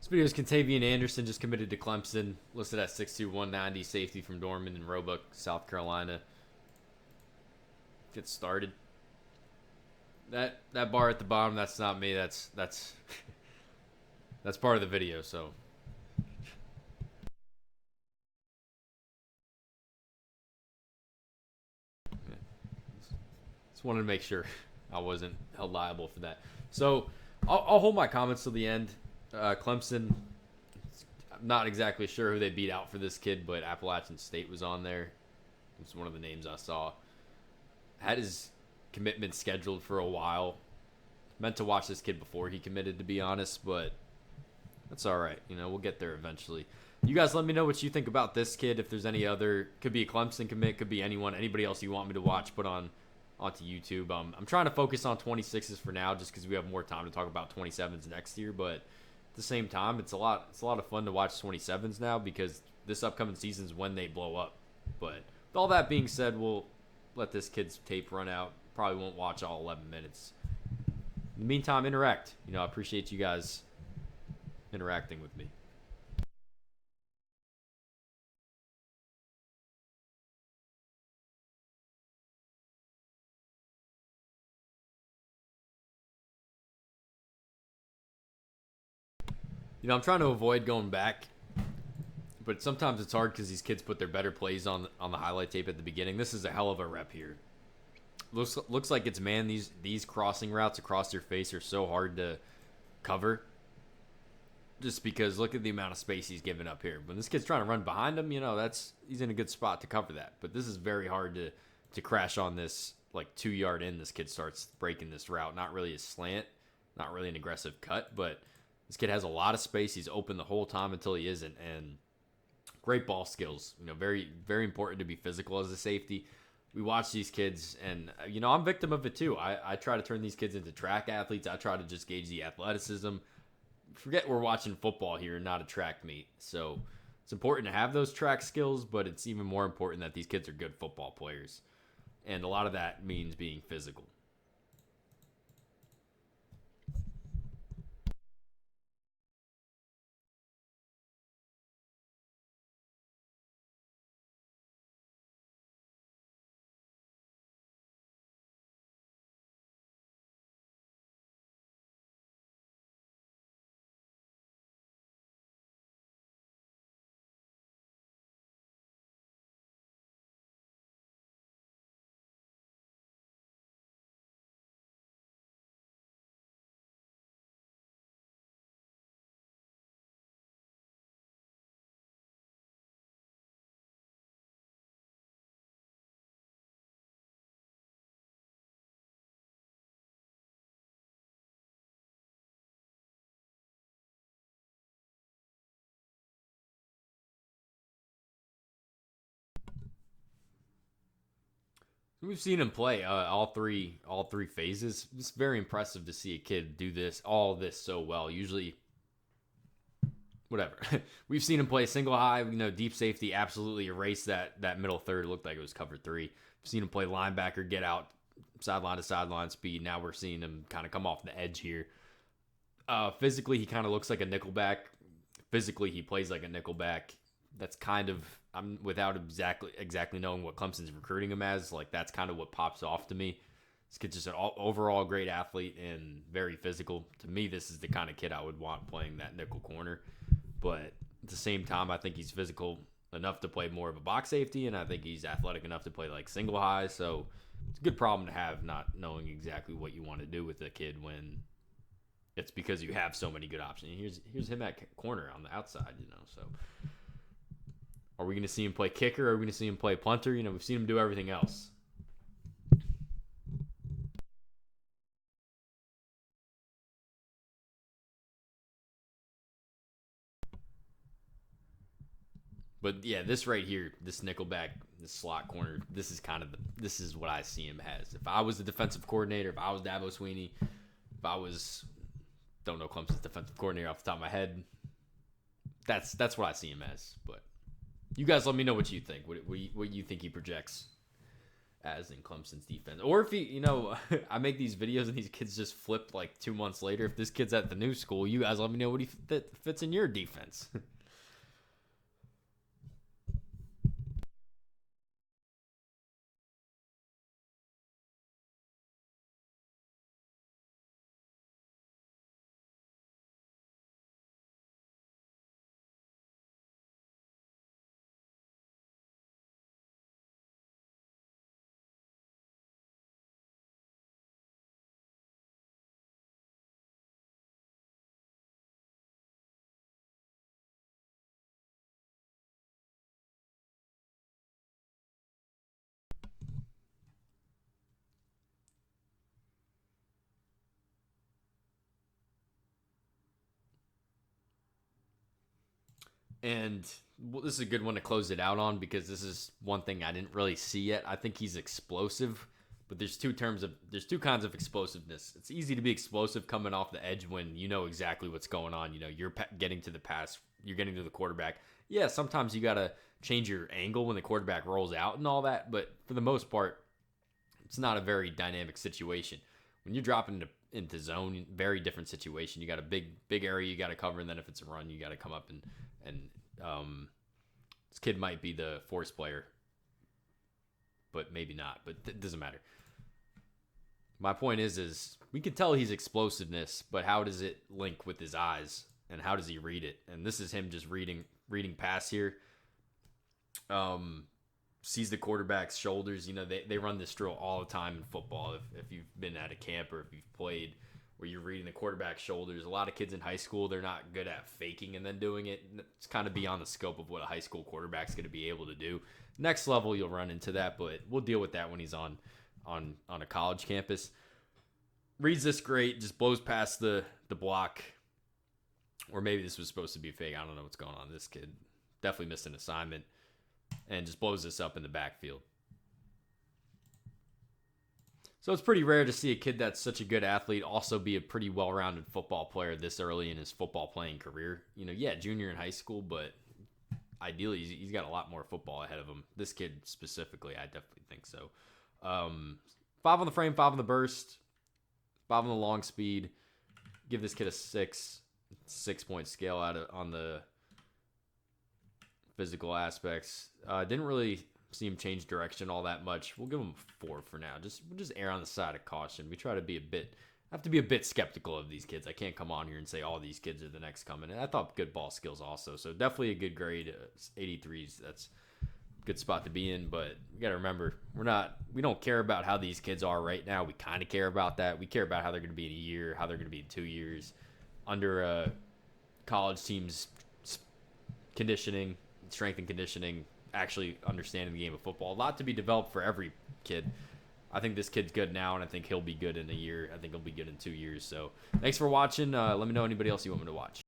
This video is Kentavion Anderson, just committed to Clemson, listed at 6'2", 190, safety from Dorman in Roebuck, South Carolina. Get started. That bar at the bottom, that's not me. That's that's part of the video. So just wanted to make sure I wasn't held liable for that. So I'll hold my comments till the end. Clemson, I'm not exactly sure who they beat out for this kid, but Appalachian State was on there. It's one of the names I saw. Had his commitment scheduled for a while. Meant to watch this kid before he committed, to be honest, but that's all right. You know, we'll get there eventually. You guys let me know what you think about this kid. If there's any other, could be a Clemson commit, could be anybody else you want me to watch, put onto YouTube. I'm trying to focus on 26s for now, just because we have more time to talk about 27s next year. But at the same time, it's a lot of fun to watch 27s now, because this upcoming season's when they blow up. But with all that being said, we'll let this kid's tape run out. Probably won't watch all 11 minutes. In the meantime, interact. You know, I appreciate you guys interacting with me. You know, I'm trying to avoid going back, but sometimes it's hard because these kids put their better plays on the highlight tape at the beginning. This is a hell of a rep here. Looks like it's man. These crossing routes across your face are so hard to cover. Just because look at the amount of space he's giving up here. When this kid's trying to run behind him, you know, he's in a good spot to cover that. But this is very hard to crash on this. Like 2 yard in, this kid starts breaking this route. Not really a slant, not really an aggressive cut, but this kid has a lot of space. He's open the whole time until he isn't. And great ball skills. You know, very, very important to be physical as a safety. We watch these kids, and, you know, I'm a victim of it too. I try to turn these kids into track athletes. I try to just gauge the athleticism. Forget we're watching football here, not a track meet. So it's important to have those track skills, but it's even more important that these kids are good football players. And a lot of that means being physical. We've seen him play all three phases. It's very impressive to see a kid do all this so well. Usually, whatever. We've seen him play single high, you know, deep safety, absolutely erase that middle third. It looked like it was cover three. We've seen him play linebacker, get out, sideline to sideline speed. Now we're seeing him kind of come off the edge here. Physically, he kind of looks like a nickelback. Physically, he plays like a nickelback. That's kind of, I'm without exactly knowing what Clemson's recruiting him as. Like, that's kind of what pops off to me. This kid's just an overall great athlete and very physical. To me, this is the kind of kid I would want playing that nickel corner. But at the same time, I think he's physical enough to play more of a box safety, and I think he's athletic enough to play like single high. So it's a good problem to have, not knowing exactly what you want to do with a kid when it's because you have so many good options. Here's him at corner on the outside, you know. So are we going to see him play kicker? Or are we going to see him play punter? You know, we've seen him do everything else. But yeah, this right here, this nickelback, this slot corner, this is what I see him as. If I was the defensive coordinator, if I was Dabo Sweeney, if I was, don't know Clemson's defensive coordinator off the top of my head, that's what I see him as. But you guys let me know what you think. What you think he projects as in Clemson's defense. Or if I make these videos and these kids just flip like 2 months later. If this kid's at the new school, you guys let me know what he fits in your defense. And this is a good one to close it out on because this is one thing I didn't really see yet. I think he's explosive, but there's two kinds of explosiveness. It's easy to be explosive coming off the edge when you know exactly what's going on. You're getting to the pass, you're getting to the quarterback. Yeah, sometimes you got to change your angle when the quarterback rolls out and all that, but for the most part, it's not a very dynamic situation. When you're dropping into zone, very different situation. You got a big area you got to cover, and then if it's a run, you got to come up and this kid might be the force player, but maybe not. But it doesn't matter. My point is we can tell he's explosiveness, but how does it link with his eyes, and how does he read it? And this is him just reading pass here. Sees the quarterback's shoulders. They run this drill all the time in football. If you've been at a camp or if you've played, where you're reading the quarterback's shoulders. A lot of kids in high school, they're not good at faking and then doing it. It's kind of beyond the scope of what a high school quarterback's going to be able to do. Next level, you'll run into that, but we'll deal with that when he's on a college campus. Reads this great, just blows past the block. Or maybe this was supposed to be fake. I don't know what's going on. This kid definitely missed an assignment and just blows this up in the backfield. So it's pretty rare to see a kid that's such a good athlete also be a pretty well-rounded football player this early in his football playing career. Junior in high school, but ideally he's got a lot more football ahead of him. This kid specifically, I definitely think so. 5 on the frame, 5 on the burst, 5 on the long speed. Give this kid a 6-point scale on the physical aspects. Didn't really see him change direction all that much. We'll give him a 4 for now. We'll just err on the side of caution. We try to be a bit skeptical of these kids. I can't come on here and say all these kids are the next coming. And I thought good ball skills also. So definitely a good grade. 83s. That's a good spot to be in. But you got to remember, we don't care about how these kids are right now. We kind of care about that. We care about how they're going to be in a year, how they're going to be in 2 years under a college team's conditioning, strength and conditioning, actually understanding the game of football. A lot to be developed for every kid. I think this kid's good now, and I think he'll be good in a year. I think he'll be good in 2 years. So thanks for watching. Let me know anybody else you want me to watch.